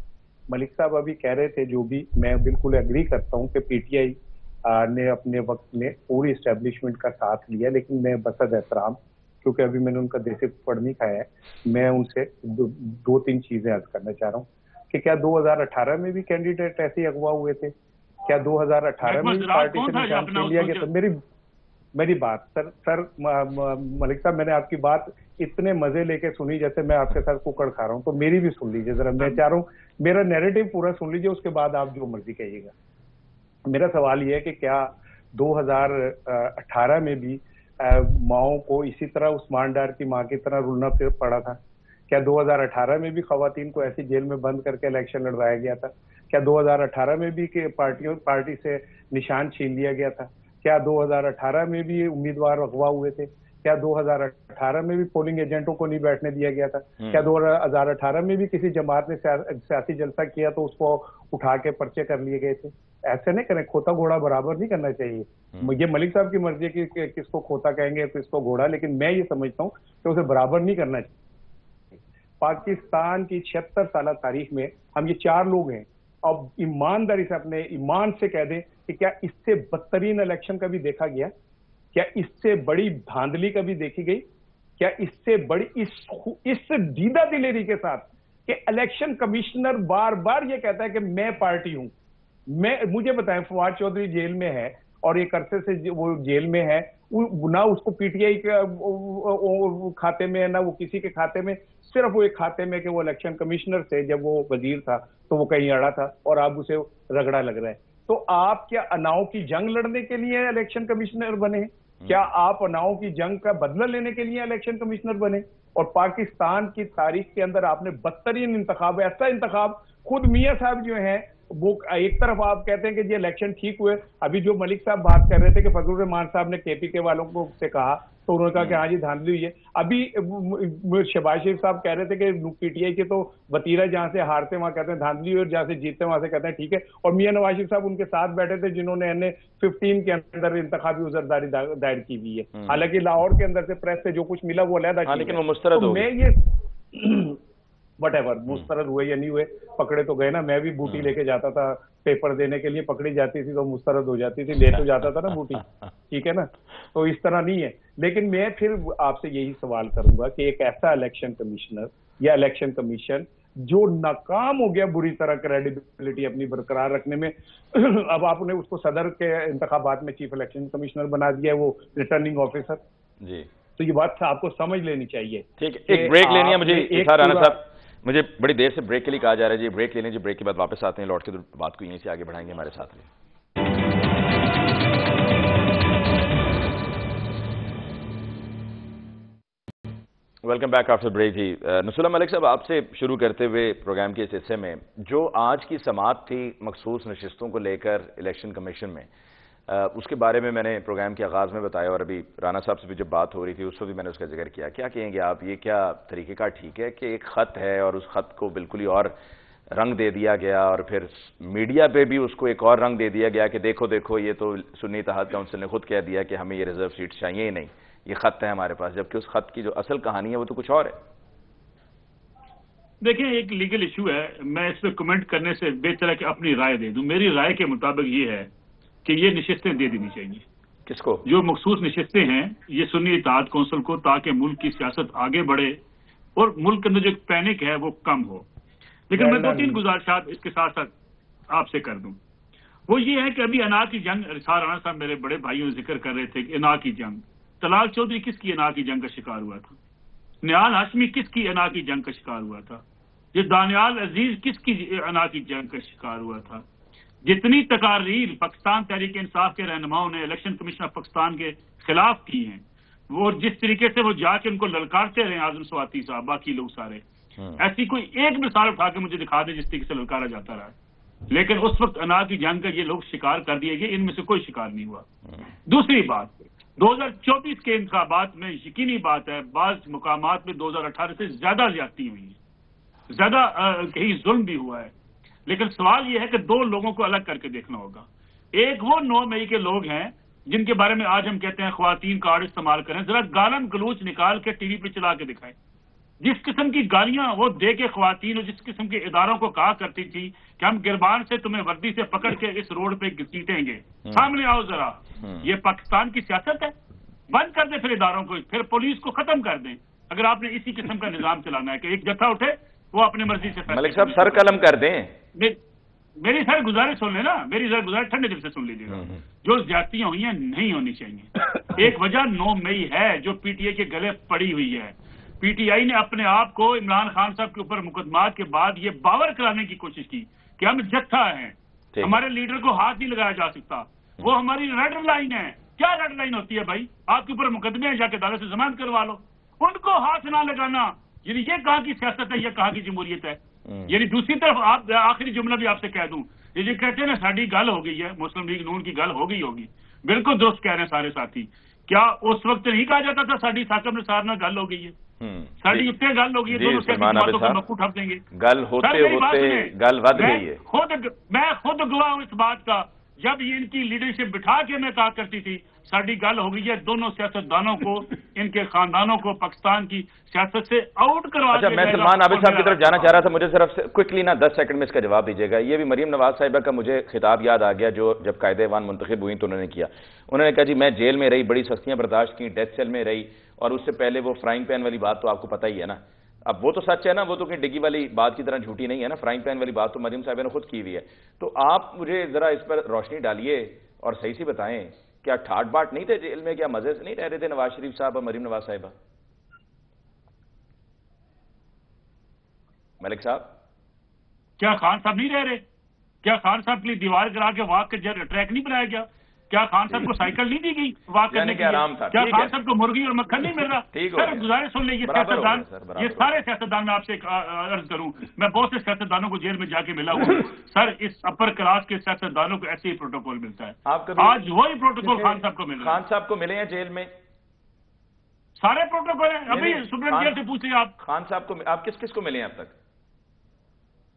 ملک صاحب ابھی کہہ رہے تھے، جو بھی میں بالکل ایگری کرتا ہوں کہ پی ٹی آئی نے اپنے وقت میں پوری اسٹیبلشمنٹ کا ساتھ لیا، لیکن میں بصد احترام، کیونکہ ابھی میں نے ان کا دیسی پڑ نہیں کھایا ہے، میں ان سے 2-3 چیزیں عرض کرنا چاہ رہا ہوں کہ کیا 2018 میں بھی کینڈیڈیٹ ایسے ہی اغوا ہوئے تھے؟ کیا 2018 میں بھی پارٹی سے نشان چھین لیا گیا تھا؟ میری بات سر ملک صاحب، میں نے آپ کی بات اتنے مزے لے کے سنی جیسے میں آپ کے ساتھ ککڑ کھا رہا ہوں، تو میری بھی سن لیجیے ذرا. میں چاہ رہا ہوں میرا نیریٹو پورا سن لیجیے، اس کے بعد آپ جو مرضی کہیے گا. میرا سوال یہ ہے کہ کیا 2018 میں بھی ماؤں کو اسی طرح عثمان ڈار کی ماں کی طرح رلنا پڑا تھا؟ کیا 2018 میں بھی خواتین کو ایسی جیل میں بند کر کے الیکشن لڑوایا گیا تھا؟ کیا 2018 میں بھی کہ پارٹی سے نشان چھین لیا گیا تھا؟ کیا 2018 میں بھی امیدوار اغوا ہوئے تھے؟ کیا 2018 میں بھی پولنگ ایجنٹوں کو نہیں بیٹھنے دیا گیا تھا؟ کیا 2018 میں بھی کسی جماعت نے سیاسی جلسہ کیا تو اس کو اٹھا کے پرچے کر لیے گئے تھے؟ ایسے نہیں کریں، کھوتا گھوڑا برابر نہیں کرنا چاہیے. یہ ملک صاحب کی مرضی ہے کہ کس کو کھوتا کہیں گے کس کو گھوڑا، لیکن میں یہ سمجھتا ہوں کہ اسے برابر نہیں کرنا چاہیے. پاکستان کی 76 سالہ تاریخ میں ہم یہ 4 لوگ ہیں، اب ایمانداری سے اپنے ایمان سے کہہ دیں کہ کیا اس سے بدترین الیکشن کا بھی دیکھا گیا؟ کیا اس سے بڑی دھاندلی کا بھی دیکھی گئی؟ کیا اس سے بڑی اس دیدہ دلیری کے ساتھ کہ الیکشن کمشنر بار بار یہ کہتا ہے کہ میں پارٹی ہوں؟ مجھے بتائیں، فواد چودھری جیل میں ہے اور ایک عرصے سے وہ جیل میں ہے، نہ اس کو پی ٹی آئی کے کھاتے میں ہے نہ وہ کسی کے کھاتے میں، صرف وہ ایک کھاتے میں کہ وہ الیکشن کمشنر سے جب وہ وزیر تھا تو وہ کہیں اڑا تھا اور اب اسے رگڑا لگ رہا ہے. تو آپ کیا اناؤ کی جنگ لڑنے کے لیے الیکشن کمشنر بنے؟ کیا آپ اناؤ کی جنگ کا بدلہ لینے کے لیے الیکشن کمشنر بنے؟ اور پاکستان کی تاریخ کے اندر آپ نے بدترین انتخاب، ایسا انتخاب خود میاں صاحب جو ہیں وہ ایک طرف آپ کہتے ہیں کہ یہ الیکشن ٹھیک ہوئے، ابھی جو ملک صاحب بات کر رہے تھے کہ فضل الرحمان صاحب نے کے پی کے والوں کو سے کہا تو انہوں نے کہا کہ ہاں جی دھاندلی ہوئی ہے. ابھی شہباز شریف صاحب کہہ رہے تھے کہ پی ٹی آئی کے تو وتیرہ جہاں سے ہارتے وہاں کہتے ہیں دھاندلی ہوئی اور جہاں سے جیتتے وہاں سے کہتے ہیں ٹھیک ہے. اور میاں نواز شریف صاحب ان کے ساتھ بیٹھے تھے جنہوں نے N15 کے اندر انتخابی عذرداری دائر کی ہوئی ہے، حالانکہ لاہور کے اندر سے پریس سے جو کچھ ملا وہ علیحدہ،
لیکن وہ مسترد ہو
میں یہ وٹ ایور مسترد ہوئے یا نہیں ہوئے، پکڑے تو گئے نا. میں بھی بوٹی لے کے جاتا تھا پیپر دینے کے لیے، پکڑی جاتی تھی تو مسترد ہو جاتی تھی، لے تو جاتا تھا نا بوٹی، ٹھیک ہے نا. تو اس طرح نہیں ہے. لیکن میں پھر آپ سے یہی سوال کروں گا کہ ایک ایسا الیکشن کمشنر یا الیکشن کمیشن جو ناکام ہو گیا بری طرح کریڈیبلٹی اپنی برقرار رکھنے میں، اب آپ نے اس کو صدر کے انتخابات میں چیف الیکشن کمشنر بنا دیا ہے، وہ ریٹرننگ آفیسر جی. تو یہ بات آپ کو سمجھ لینی چاہیے.
ٹھیک ہے، ایک بریک لینی ہے مجھے رانا صاحب، مجھے بڑی دیر سے بریک کے لیے کہا جا رہا ہے جی. بریک لے لیں جی، بریک کے بعد واپس آتے ہیں، لوٹ کے بات کو یہیں سے آگے بڑھائیں گے ہمارے ساتھ میں. ویلکم بیک آفٹر بریک جی. نصراللہ ملک صاحب، آپ سے شروع کرتے ہوئے پروگرام کے اس حصے میں جو آج کی سماعت تھی مخصوص نشستوں کو لے کر الیکشن کمیشن میں، اس کے بارے میں نے پروگرام کے آغاز میں بتایا اور ابھی رانا صاحب سے بھی جب بات ہو رہی تھی اس وقت بھی میں نے اس کا ذکر کیا. کیا کہیں گے آپ، یہ کیا طریقہ کار ٹھیک ہے کہ ایک خط ہے اور اس خط کو بالکل ہی اور رنگ دے دیا گیا اور پھر میڈیا پہ بھی اس کو ایک اور رنگ دے دیا گیا کہ دیکھو یہ تو سنی اتحاد کونسل نے خود کہہ دیا کہ ہمیں یہ ریزرو سیٹ چاہیے ہی نہیں، یہ خط ہے ہمارے پاس، جبکہ اس خط کی جو اصل کہانی ہے وہ تو کچھ اور ہے.
دیکھیں، ایک لیگل ایشو ہے، میں اس پہ کمنٹ کرنے سے بہتر ہے کہ اپنی رائے دے دوں. میری رائے کے مطابق یہ ہے کہ یہ نشستیں دے دینی چاہیے.
کس کو؟
جو مخصوص نشستیں ہیں یہ سنی اتحاد کونسل کو، تاکہ ملک کی سیاست آگے بڑھے اور ملک کے اندر جو پینک ہے وہ کم ہو. لیکن میں 2-3 گزارشات اس کے ساتھ ساتھ آپ سے کر دوں. وہ یہ ہے کہ ابھی انا کی جنگ، رسال رانا صاحب میرے بڑے بھائیوں نے ذکر کر رہے تھے کہ انا کی جنگ، طلال چودھری کس کی انا کی جنگ کا شکار ہوا تھا؟ نیال ہاشمی کس کی انا کی جنگ کا شکار ہوا تھا؟ یہ دانیال عزیز کس کی انا کی جنگ کا شکار ہوا تھا؟ جتنی تقاریر پاکستان تحریک انصاف کے رہنماؤں نے الیکشن کمیشن آف پاکستان کے خلاف کی ہیں، وہ جس طریقے سے وہ جا کے ان کو للکارتے رہے اعظم سواتی صاحب، باقی لوگ سارے، ایسی کوئی ایک مثال اٹھا کے مجھے دکھا دیں جس طریقے سے للکارا جاتا رہا ہے۔ لیکن اس وقت انا کی جنگ کا یہ لوگ شکار کر دیے گئے، ان میں سے کوئی شکار نہیں ہوا۔ دوسری بات، 2024 کے انتخابات میں یقینی بات ہے بعض مقامات میں 2018 سے زیادہ زیادتی ہوئی ہے، زیادہ کہیں ظلم بھی ہوا ہے، لیکن سوال یہ ہے کہ دو لوگوں کو الگ کر کے دیکھنا ہوگا۔ ایک وہ 9 مئی کے لوگ ہیں جن کے بارے میں آج ہم کہتے ہیں خواتین کارڈ استعمال کریں، ذرا گالم گلوچ نکال کے ٹی وی پہ چلا کے دکھائیں۔ جس قسم کی گالیاں وہ دے کے خواتین اور جس قسم کے اداروں کو کہا کرتی تھی کہ ہم گربان سے تمہیں وردی سے پکڑ کے اس روڈ پہ گھسیٹیں گے، سامنے آؤ ذرا، یہ پاکستان کی سیاست ہے؟ بند کر دیں پھر اداروں کو، پھر پولیس کو ختم کر دیں اگر آپ نے اسی قسم کا نظام چلانا ہے کہ ایک جتھا اٹھے وہ اپنی مرضی سے۔
ملک صاحب سر قلم کر دیں،
میری سر گزارش سن لیں نا، میری سر گزارش ٹھنڈے دل سے سن لیجیے گا۔ جو زیادتیاں ہوئی ہیں نہیں ہونی چاہیے۔ ایک وجہ 9 مئی ہے جو پی ٹی آئی کے گلے پڑی ہوئی ہے۔ پی ٹی آئی نے اپنے آپ کو عمران خان صاحب کے اوپر مقدمات کے بعد یہ باور کرانے کی کوشش کی کہ ہم جتھا ہیں، ہمارے لیڈر کو ہاتھ نہیں لگایا جا سکتا، وہ ہماری ریڈ لائن ہے۔ کیا ریڈ لائن ہوتی ہے بھائی؟ آپ کے اوپر مقدمے ہیں، جا کے عدالت سے ضمانت کروا لو۔ ان کو ہاتھ نہ لگانا، یعنی یہ کہاں کی سیاست ہے، یہ کہاں کی جمہوریت ہے؟ یعنی دوسری طرف آپ آخری جملہ بھی آپ سے کہہ دوں، یہ کہتے ہیں نا ساڑی گل ہو گئی ہے، مسلم لیگ نون کی گل ہو گئی ہوگی، بالکل درست کہہ رہے ہیں سارے ساتھی۔ کیا اس وقت نہیں کہا جاتا تھا ساڑی ثاقب نثار نہ گل ہو گئی ہے، ساڑی اتنے گل ہو گئی ہے، دونوں سیاسی باتوں کو مکو ٹھپ دیں گے،
گل ہوتے ہوتے گل ود گئی ہے۔
میں خود گواہ ہوں اس بات کا، جب یہ ان کی لیڈرشپ بٹھا کے میں کہا کرتی تھی ساڑی گل ہو گئی ہے، دونوں سیاستدانوں کو، ان کے خاندانوں کو پاکستان کی سیاست سے آؤٹ کروا دیا جائے گا۔
میں سلمان عابد صاحب کی طرف جانا چاہ رہا تھا، مجھے صرف کوئکلی نا 10 سیکنڈ میں اس کا جواب دیجیے گا۔ یہ بھی مریم نواز صاحبہ کا مجھے خطاب یاد آ گیا جو جب قائد ایوان منتخب ہوئی تو انہوں نے کیا، انہوں نے کہا جی میں جیل میں رہی، بڑی سختیاں برداشت کی، ڈیتھ سیل میں رہی، اور اس سے پہلے وہ فرائنگ پین والی بات تو آپ کو پتہ ہی ہے نا۔ اب وہ تو سچ ہے نا، وہ تو کہیں ڈگی والی بات کی طرح جھوٹی نہیں ہے نا، فرائنگ پین والی بات تو مریم صاحبہ نے خود کی ہوئی ہے۔ تو آپ مجھے ذرا اس پر روشنی ڈالیے اور صحیح سے بتائیں، کیا ٹھاٹ باٹ نہیں تھے جیل میں؟ کیا مزے سے نہیں رہ رہے تھے نواز شریف صاحب اور مریم نواز صاحبہ؟ ملک صاحب
کیا خان صاحب نہیں رہ رہے؟ کیا خان صاحب کے لیے دیوار گرا کے واک کا ٹریک نہیں بنایا گیا؟ کیا خان صاحب کو سائیکل نہیں دی گئی واک کرنے کے لیے؟ کیا خان صاحب کو مرغی اور مکھن نہیں مل رہا؟ سر گزارش سن لیں، یہ سیاستدان، یہ سارے سیاستدان، میں آپ سے عرض کروں، میں بہت سے سیاستدانوں کو جیل میں جا کے ملا ہوں سر، اس اپر کلاس کے سیاستدانوں کو ایسے ہی پروٹوکول ملتا ہے، آج وہی پروٹوکول خان صاحب کو مل رہا ہے۔
خان صاحب کو ملے ہیں جیل میں؟
سارے پروٹوکول ہیں، ابھی سپریم جیل سے پوچھیں آپ۔
خان صاحب کو آپ کس کس کو ملے ہیں اب تک؟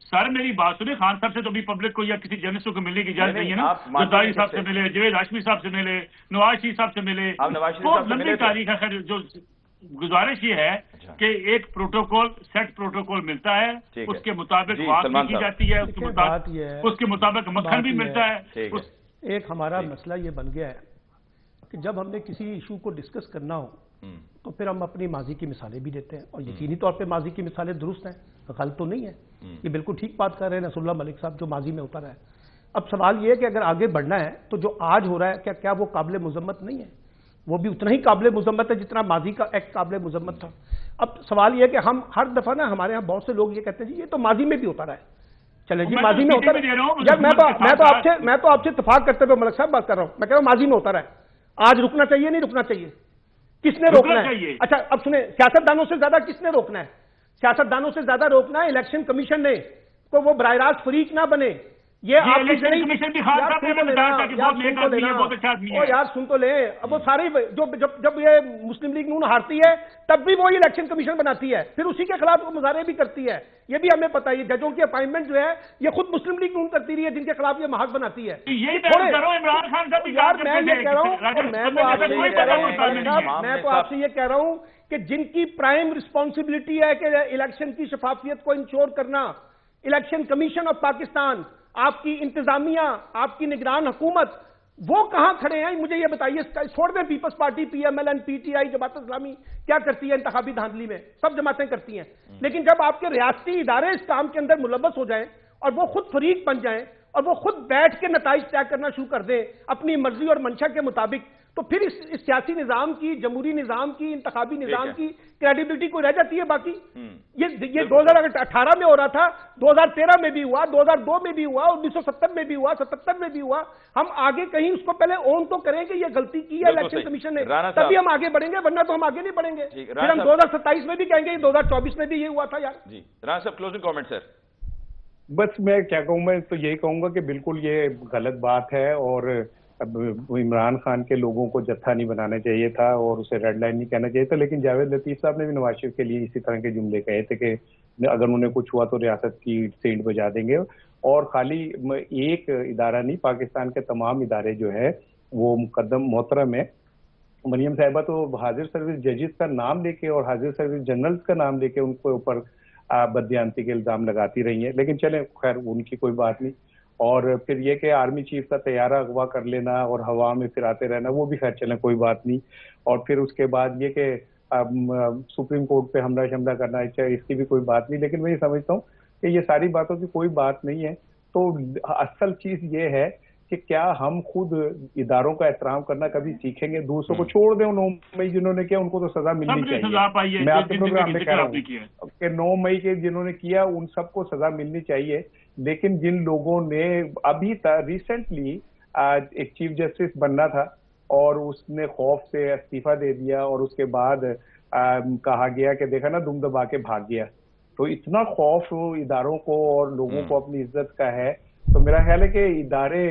سر میری بات سنیں، خان صاحب سے تو ابھی پبلک کو یا کسی جرنلسٹ کو ملنے کی اجازت نہیں ہے نا۔ زرداری صاحب سے ملے، جوید ہاشمی صاحب سے ملے، نواز شریف صاحب سے ملے، بہت لمبی تاریخ ہے۔ خیر جو گزارش یہ ہے کہ ایک پروٹوکول، سیٹ پروٹوکول ملتا ہے، اس کے مطابق واک بھی کی جاتی ہے، اس کے مطابق مکھن بھی ملتا ہے۔
ایک ہمارا مسئلہ یہ بن گیا ہے کہ جب ہم نے کسی ایشو کو ڈسکس کرنا ہو تو پھر ہم اپنی ماضی کی مثالیں بھی دیتے ہیں، اور یقینی طور پہ ماضی کی مثالیں درست ہیں، غلط تو نہیں ہے، یہ بالکل ٹھیک بات کر رہے ہیں نصر اللہ ملک صاحب جو ماضی میں ہوتا رہا ہے۔ اب سوال یہ ہے کہ اگر آگے بڑھنا ہے تو جو آج ہو رہا ہے کیا وہ قابل مذمت نہیں ہے؟ وہ بھی اتنا ہی قابل مذمت ہے جتنا ماضی کا ایکٹ قابل مذمت تھا۔ اب سوال یہ ہے کہ ہم ہر دفعہ نا، ہمارے ہاں بہت سے لوگ یہ کہتے ہیں جی یہ تو ماضی میں بھی ہوتا رہا ہے، چلے جی ماضی میں ہوتا رہا ہے، میں تو آپ سے اتفاق کرتے ہوئے ملک صاحب بات کر رہا ہوں، میں کہہ رہا ہوں ماضی میں ہوتا رہا ہے، آج رکنا چاہیے نہیں رکنا چاہیے؟ کس نے روکنا ہے؟ اچھا اب سنیں، سیاستدانوں سے زیادہ کس نے روکنا ہے؟ سیاستدانوں سے زیادہ روکنا ہے الیکشن کمیشن نے، تو وہ براہ راست فریق نہ بنے۔ یہ آپ یار سن تو لیں، اب وہ سارے جب یہ مسلم لیگ نون ہارتی ہے تب بھی وہی الیکشن کمیشن بناتی ہے، پھر اسی کے خلاف وہ مظاہرے بھی کرتی ہے، یہ بھی ہمیں پتہ ہے۔ یہ ججوں کی اپائنٹمنٹ جو ہے یہ خود مسلم لیگ نون کرتی رہی ہے، جن کے خلاف یہ محاذ بناتی ہے۔ یار میں یہ کہہ رہا ہوں، میں تو آپ سے یہ کہہ رہا ہوں کہ جن کی پرائم رسپانسبلٹی ہے کہ الیکشن کی شفافیت کو انشور کرنا، الیکشن کمیشن آف پاکستان، آپ کی انتظامیہ، آپ کی نگران حکومت، وہ کہاں کھڑے ہیں؟ مجھے یہ بتائیے۔ چھوڑ دیں Peoples Party, PMLN, PTI, Jamaat Islami کیا کرتی ہے انتخابی دھاندلی میں، سب جماعتیں کرتی ہیں، لیکن جب آپ کے ریاستی ادارے اس کام کے اندر ملوث ہو جائیں اور وہ خود فریق بن جائیں اور وہ خود بیٹھ کے نتائج طے کرنا شروع کر دیں اپنی مرضی اور منشا کے مطابق، تو پھر اس سیاسی نظام کی، جمہوری نظام کی، انتخابی نظام کی کریڈیبلٹی کو رہ جاتی ہے باقی. یہ 2018 میں ہو رہا تھا، 2013 میں بھی ہوا، 2002 میں بھی ہوا، 1970 میں بھی ہوا، 77 میں بھی ہوا. ہم آگے کہیں اس کو پہلے اون تو کریں کہ یہ غلطی کی ہے الیکشن کمیشن نے، تبھی ہم آگے بڑھیں گے، ورنہ تو ہم آگے نہیں بڑھیں گے. پھر ہم 2027 میں بھی کہیں گے 2024 میں بھی یہ ہوا تھا یار.
جی رانا صاحب کلوزنگ کامنٹ سر.
بس میں کیا کہوں، میں تو یہی کہوں گا کہ بالکل یہ غلط بات ہے، اور اب عمران خان کے لوگوں کو جتھا نہیں بنانا چاہیے تھا اور اسے ریڈ لائن نہیں کہنا چاہیے تھا. لیکن جاوید لطیف صاحب نے بھی نواز شریف کے لیے اسی طرح کے جملے کہے تھے کہ اگر انہیں کچھ ہوا تو ریاست کی سینٹ بجا دیں گے. اور خالی ایک ادارہ نہیں، پاکستان کے تمام ادارے جو ہے وہ مقدم محترم ہے. مریم صاحبہ تو حاضر سروس ججز کا نام لے کے اور حاضر سروس جنرلز کا نام لے کے ان کے اوپر بددیانتی کے الزام لگاتی رہی ہیں. لیکن چلیں خیر ان کی کوئی بات نہیں. اور پھر یہ کہ آرمی چیف کا طیارہ اغوا کر لینا اور ہوا میں پھراتے رہنا، وہ بھی خیر چلیں کوئی بات نہیں. اور پھر اس کے بعد یہ کہ سپریم کورٹ پہ حملہ شملہ کرنا، اس کی بھی کوئی بات نہیں. لیکن میں یہ سمجھتا ہوں کہ یہ ساری باتوں کی کوئی بات نہیں ہے. تو اصل چیز یہ ہے کہ کیا ہم خود اداروں کا احترام کرنا کبھی سیکھیں گے؟ دوسروں کو چھوڑ دیں. 9 مئی جنہوں نے کیا ان کو تو سزا ملنی چاہیے. میں آپ کے پروگرام میں کہہ رہا ہوں کہ 9 مئی کے جنہوں نے کیا ان سب کو سزا ملنی چاہیے. لیکن جن لوگوں نے ابھی ریسنٹلی ایک چیف جسٹس بننا تھا اور اس نے خوف سے استعفیٰ دے دیا اور اس کے بعد کہا گیا کہ دیکھا نا دم دبا کے بھاگ گیا، تو اتنا خوف اداروں کو اور لوگوں کو اپنی عزت کا ہے. تو میرا خیال ہے کہ ادارے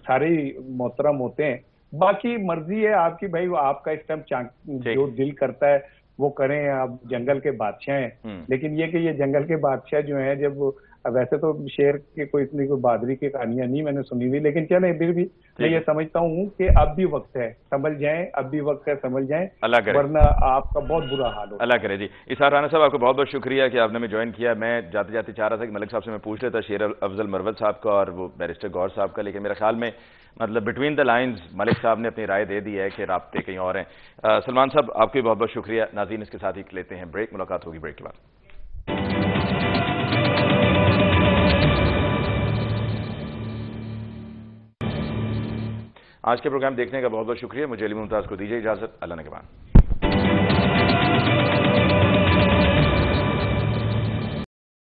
سارے محترم ہوتے ہیں. باقی مرضی ہے آپ کی بھائی، آپ کا اس ٹائم جو دل کرتا ہے وہ کریں. آپ جنگل کے بادشاہ ہیں، لیکن یہ کہ یہ جنگل کے بادشاہ جو ہیں، جب ویسے تو شیر کے کوئی اتنی کوئی بہادری کی کہانیاں نہیں میں نے سنی ہوئی، لیکن چلیں پھر بھی میں یہ سمجھتا ہوں کہ اب بھی وقت ہے سنبھل جائیں، اب بھی وقت ہے سنبھل جائیں، ورنہ آپ کا بہت برا حال ہو.
اللہ کرے. جی اسحاق رانا صاحب آپ کو بہت بہت شکریہ کہ آپ نے ہمیں جوائن کیا. میں جاتے جاتے چاہ رہا تھا کہ ملک صاحب سے میں پوچھ لیتا شیر افضل مروت صاحب کا اور وہ بیرسٹر گور صاحب کا، لیکن میرے خیال میں مطلب بٹوین دا لائنز ملک صاحب نے اپنی رائے دے دی ہے کہ رابطے کہیں اور ہیں. سلمان صاحب آپ کو بھی بہت بہت شکریہ. ناظرین اس کے ساتھ ہی لیتے ہیں بریک، ملاقات ہوگی بریک کے بعد. آج کے پروگرام دیکھنے کا بہت بہت شکریہ. مجھے علی ممتاز کو دیجیے اجازت. اللہ نگہبان.